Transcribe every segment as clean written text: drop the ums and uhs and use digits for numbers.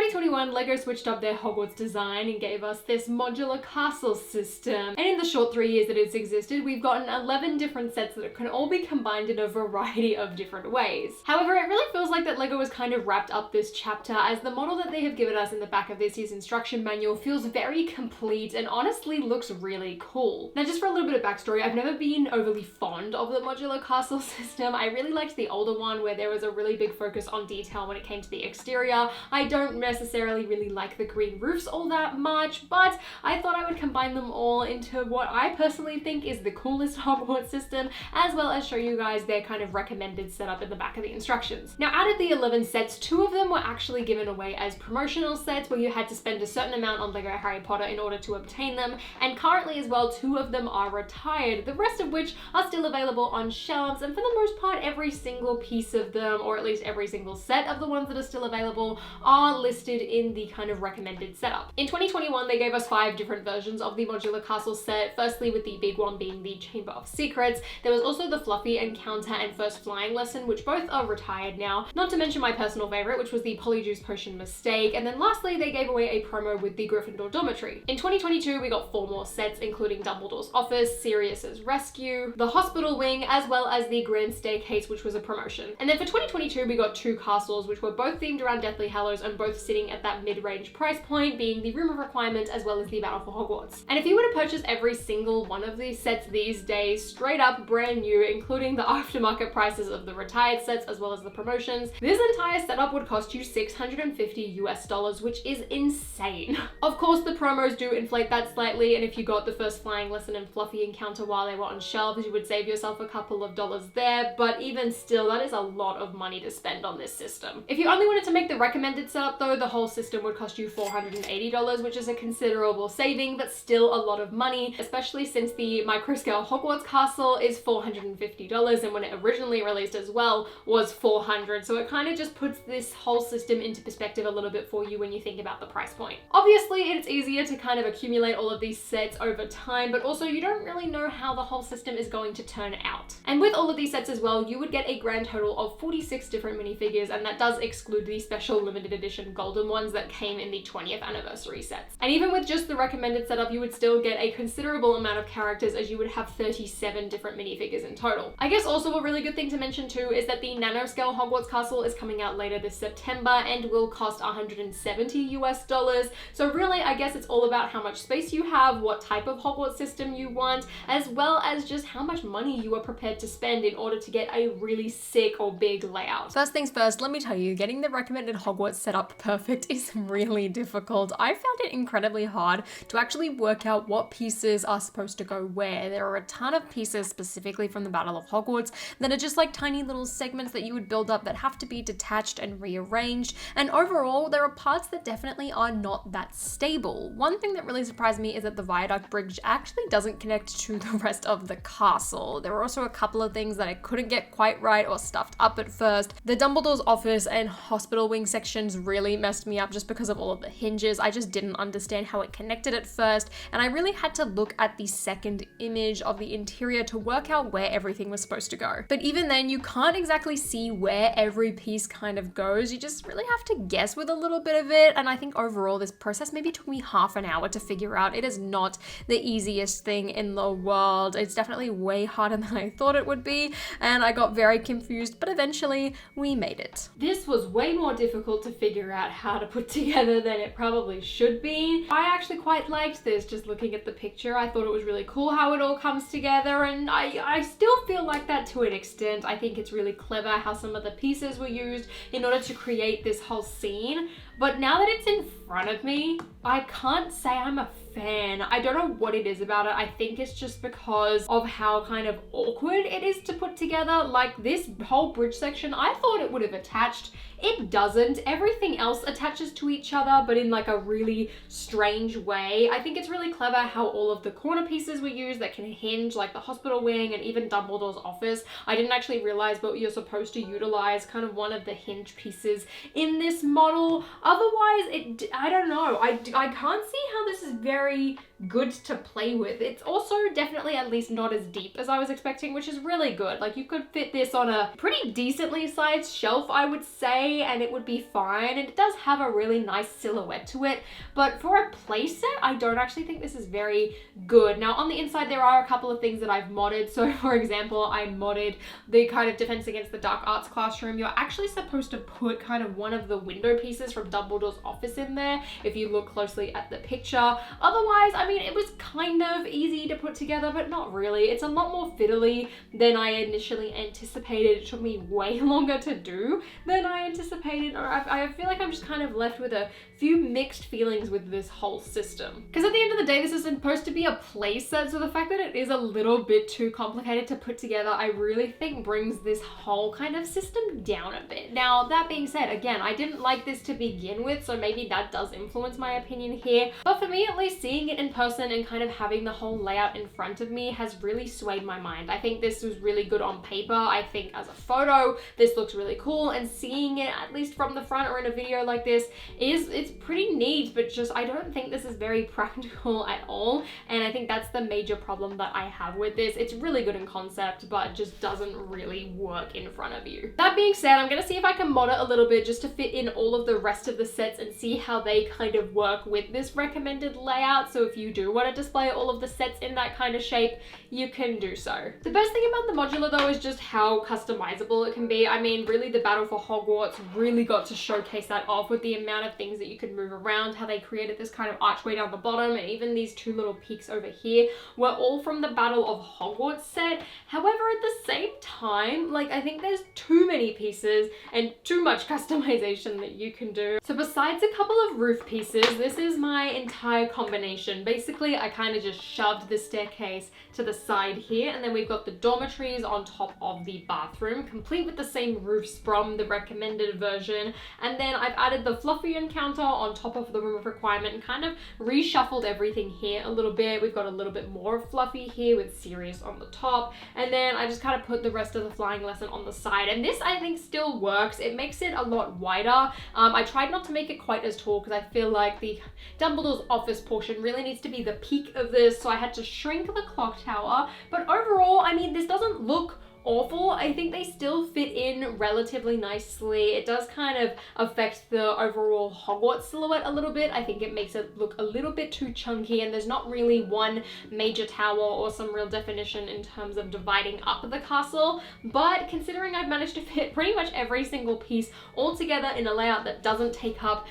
2021, LEGO switched up their Hogwarts design and gave us this modular castle system. And in the short 3 years that it's existed, we've gotten 11 different sets that can all be combined in a variety of different ways. However, it really feels like that LEGO has kind of wrapped up this chapter, as the model that they have given us in the back of this year's instruction manual feels very complete and honestly looks really cool. Now, just for a little bit of backstory, I've never been overly fond of the modular castle system. I really liked the older one where there was a really big focus on detail when it came to the exterior. I don't necessarily really like the green roofs all that much, but I thought I would combine them all into what I personally think is the coolest Hogwarts system, as well as show you guys their kind of recommended setup in the back of the instructions. Now, out of the 11 sets, 2 of them were actually given away as promotional sets where you had to spend a certain amount on LEGO Harry Potter in order to obtain them, and currently as well 2 of them are retired, the rest of which are still available on shelves, and for the most part every single piece of them, or at least every single set of the ones that are still available, are listed in the kind of recommended setup. In 2021, they gave us 5 different versions of the modular castle set, firstly with the big one being the Chamber of Secrets. There was also the Fluffy Encounter and First Flying Lesson, which both are retired now, not to mention my personal favorite, which was the Polyjuice Potion Mistake, and then lastly they gave away a promo with the Gryffindor Dormitory. In 2022, we got 4 more sets, including Dumbledore's Office, Sirius's Rescue, the Hospital Wing, as well as the Grand Staircase, which was a promotion. And then for 2022, we got 2 castles, which were both themed around Deathly Hallows and both sitting at that mid-range price point, being the Room of Requirement as well as the Battle for Hogwarts. And if you were to purchase every single one of these sets these days, straight up brand new, including the aftermarket prices of the retired sets as well as the promotions, this entire setup would cost you $650 which is insane. Of course, the promos do inflate that slightly, and if you got the First Flying Lesson and Fluffy Encounter while they were on shelves, you would save yourself a couple of dollars there, but even still, that is a lot of money to spend on this system. If you only wanted to make the recommended setup though, the whole system would cost you $480, which is a considerable saving, but still a lot of money, especially since the microscale Hogwarts Castle is $450, and when it originally released as well was $400, so it kind of just puts this whole system into perspective a little bit for you when you think about the price point. Obviously, it's easier to kind of accumulate all of these sets over time, but also you don't really know how the whole system is going to turn out. And with all of these sets as well, you would get a grand total of 46 different minifigures, and that does exclude the special limited edition golden ones that came in the 20th anniversary sets. And even with just the recommended setup, you would still get a considerable amount of characters, as you would have 37 different minifigures in total. I guess also a really good thing to mention too is that the nanoscale Hogwarts Castle is coming out later this September and will cost $170. So really, I guess it's all about how much space you have, what type of Hogwarts system you want, as well as just how much money you are prepared to spend in order to get a really sick or big layout. First things first, let me tell you, getting the recommended Hogwarts setup perfect is really difficult. I found it incredibly hard to actually work out what pieces are supposed to go where. There are a ton of pieces specifically from the Battle of Hogwarts that are just like tiny little segments that you would build up that have to be detached and rearranged, and overall there are parts that definitely are not that stable. One thing that really surprised me is that the viaduct bridge actually doesn't connect to the rest of the castle. There were also a couple of things that I couldn't get quite right or stuffed up at first. The Dumbledore's Office and Hospital Wing sections really messed me up just because of all of the hinges. I just didn't understand how it connected at first, and I really had to look at the second image of the interior to work out where everything was supposed to go. But even then, you can't exactly see where every piece kind of goes. You just really have to guess with a little bit of it, and I think overall this process maybe took me half an hour to figure out. It is not the easiest thing in the world. It's definitely way harder than I thought it would be, and I got very confused, but eventually we made it. This was way more difficult to figure out how to put together than it probably should be. I actually quite liked this, just looking at the picture. I thought it was really cool how it all comes together, and I still feel like that to an extent. I think it's really clever how some of the pieces were used in order to create this whole scene. But now that it's in front of me, I can't say I'm a fan. I don't know what it is about it. I think it's just because of how kind of awkward it is to put together. Like this whole bridge section, I thought it would have attached. It doesn't. Everything else attaches to each other, but in like a really strange way. I think it's really clever how all of the corner pieces were used that can hinge, like the hospital wing and even Dumbledore's office. I didn't actually realize, but you're supposed to utilize kind of one of the hinge pieces in this model. Otherwise, I don't know. I can't see how this is very very good to play with. It's also definitely at least not as deep as I was expecting, which is really good. Like, you could fit this on a pretty decently sized shelf, I would say, and it would be fine. And it does have a really nice silhouette to it, but for a playset, I don't actually think this is very good. Now, on the inside, there are a couple of things that I've modded. So, for example, I modded the kind of Defense Against the Dark Arts classroom. You're actually supposed to put kind of one of the window pieces from Dumbledore's office in there if you look closely at the picture. Otherwise, I mean, it was kind of easy to put together, but not really. It's a lot more fiddly than I initially anticipated. It took me way longer to do than I anticipated. Or I feel like I'm just kind of left with a few mixed feelings with this whole system. Because at the end of the day, this is supposed to be a playset, so the fact that it is a little bit too complicated to put together, I really think brings this whole kind of system down a bit. Now, that being said, again, I didn't like this to begin with, so maybe that does influence my opinion here. But for me, at least, seeing it in person and kind of having the whole layout in front of me has really swayed my mind. I think this was really good on paper. I think as a photo, this looks really cool, and seeing it at least from the front or in a video like this it's pretty neat, but just I don't think this is very practical at all. And I think that's the major problem that I have with this. It's really good in concept, but just doesn't really work in front of you. That being said, I'm gonna see if I can mod it a little bit just to fit in all of the rest of the sets and see how they kind of work with this recommended layout. So if you do want to display all of the sets in that kind of shape, you can do so. The best thing about the modular though is just how customizable it can be. I mean, really, the Battle for Hogwarts really got to showcase that off with the amount of things that you could move around, how they created this kind of archway down the bottom, and even these two little peaks over here were all from the Battle of Hogwarts set. However, at the same time, like, I think there's too many pieces and too much customization that you can do. So besides a couple of roof pieces, this is my entire combination. Basically, I kind of just shoved the staircase to the side here, and then we've got the dormitories on top of the bathroom, complete with the same roofs from the recommended version. And then I've added the fluffy encounter on top of the room of requirement and kind of reshuffled everything here a little bit. We've got a little bit more fluffy here with Sirius on the top, and then I just kind of put the rest of the flying lesson on the side. And this, I think, still works. It makes it a lot wider. I tried not to make it quite as tall because I feel like the Dumbledore's office portion really needs to be the peak of this, so I had to shrink the clock tower. But overall, I mean, this doesn't look awful. I think they still fit in relatively nicely. It does kind of affect the overall Hogwarts silhouette a little bit. I think it makes it look a little bit too chunky, and there's not really one major tower or some real definition in terms of dividing up the castle. But considering I've managed to fit pretty much every single piece all together in a layout that doesn't take up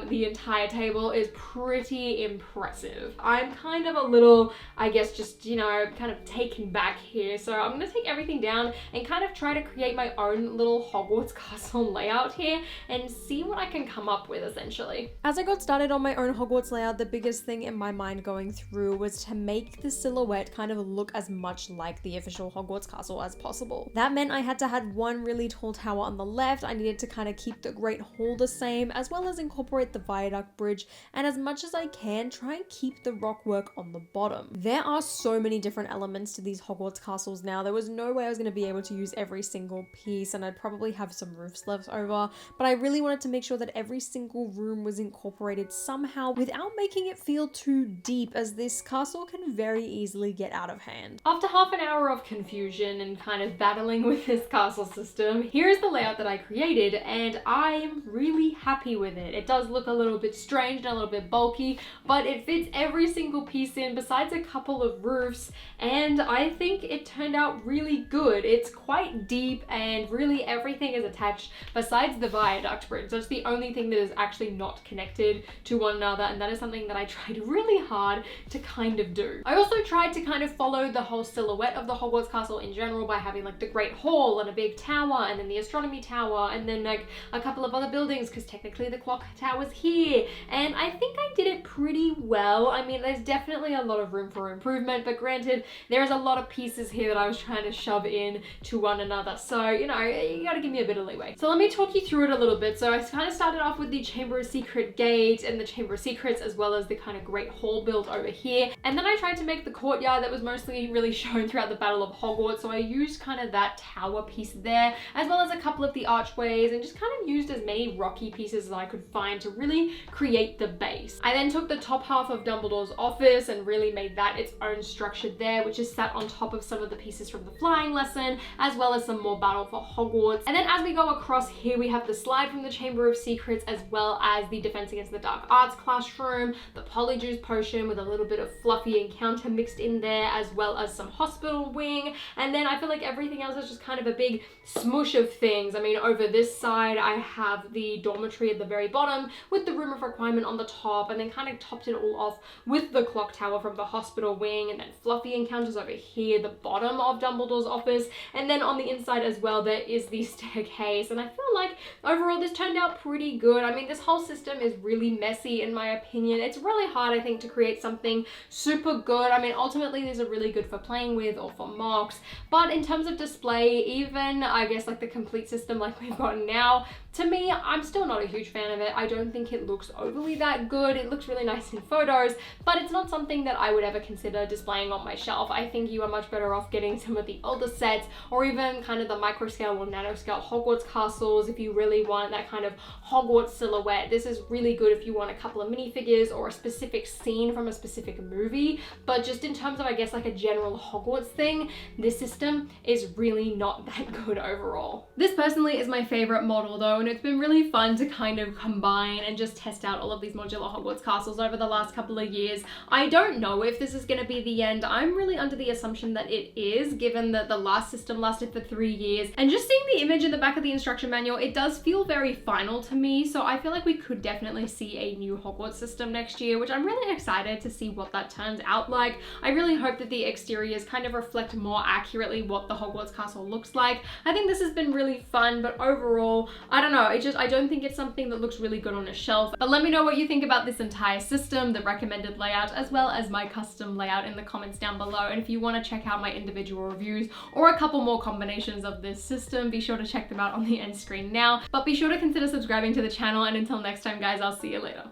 the entire table is pretty impressive. I'm kind of a little, I guess, just, you know, kind of taken back here. So I'm gonna take everything down and kind of try to create my own little Hogwarts Castle layout here and see what I can come up with, essentially. As I got started on my own Hogwarts layout, the biggest thing in my mind going through was to make the silhouette kind of look as much like the official Hogwarts Castle as possible. That meant I had to have one really tall tower on the left. I needed to kind of keep the Great Hall the same, as well as incorporate the viaduct bridge, and as much as I can, try and keep the rock work on the bottom. There are so many different elements to these Hogwarts castles now. There was no way I was going to be able to use every single piece, and I'd probably have some roofs left over, but I really wanted to make sure that every single room was incorporated somehow without making it feel too deep, as this castle can very easily get out of hand. After half an hour of confusion and kind of battling with this castle system, here's the layout that I created, and I'm really happy with it. It does look a little bit strange and a little bit bulky, but it fits every single piece in besides a couple of roofs, and I think it turned out really good. It's quite deep, and really everything is attached besides the viaduct bridge. That's the only thing that is actually not connected to one another, and that is something that I tried really hard to kind of do. I also tried to kind of follow the whole silhouette of the Hogwarts Castle in general by having like the Great Hall and a big tower, and then the Astronomy Tower, and then like a couple of other buildings, because technically the clock tower's here, and I think I did it pretty well. I mean, there's definitely a lot of room for improvement, but granted, there's a lot of pieces here that I was trying to shove in to one another. So, you know, you gotta give me a bit of leeway. So let me talk you through it a little bit. So I kind of started off with the Chamber of Secret gate and the Chamber of Secrets, as well as the kind of Great Hall build over here. And then I tried to make the courtyard that was mostly really shown throughout the Battle of Hogwarts. So I used kind of that tower piece there, as well as a couple of the archways, and just kind of used as many rocky pieces as I could find to really create the base. I then took the top half of Dumbledore's office and really made that its own structure there, which is sat on top of some of the pieces from the flying lesson, as well as some more Battle for Hogwarts. And then as we go across here, we have the slide from the Chamber of Secrets, as well as the Defense Against the Dark Arts classroom, the Polyjuice potion with a little bit of fluffy encounter mixed in there, as well as some hospital wing. And then I feel like everything else is just kind of a big smush of things. I mean, over this side, I have the dormitory at the very bottom with the Room of Requirement on the top, and then kind of topped it all off with the clock tower from the hospital wing, and then fluffy encounters over here, the bottom of Dumbledore's office. And then on the inside as well, there is the staircase. And I feel like overall this turned out pretty good. I mean, this whole system is really messy in my opinion. It's really hard, I think, to create something super good. I mean, ultimately these are really good for playing with or for mocks, but in terms of display, even I guess like the complete system like we've got now, to me, I'm still not a huge fan of it. I don't think it looks overly that good. It looks really nice in photos, but it's not something that I would ever consider displaying on my shelf. I think you are much better off getting some of the older sets, or even kind of the micro scale or nano scale Hogwarts castles if you really want that kind of Hogwarts silhouette. This is really good if you want a couple of minifigures or a specific scene from a specific movie, but just in terms of, I guess, like a general Hogwarts thing, this system is really not that good overall. This personally is my favorite model though, and it's been really fun to kind of combine and just test out all of these modular Hogwarts castles over the last couple of years. I don't know if this is going to be the end. I'm really under the assumption that it is, given that the last system lasted for 3 years, and just seeing the image in the back of the instruction manual, it does feel very final to me. So I feel like we could definitely see a new Hogwarts system next year, which I'm really excited to see what that turns out like. I really hope that the exteriors kind of reflect more accurately what the Hogwarts castle looks like. I think this has been really fun, but overall, I don't know, I don't think it's something that looks really good on a shelf. But let me know what you think about this entire system, the recommended layout, as well as my custom layout in the comments down below. And if you want to check out my individual reviews or a couple more combinations of this system, be sure to check them out on the end screen now. But be sure to consider subscribing to the channel, and until next time guys, I'll see you later.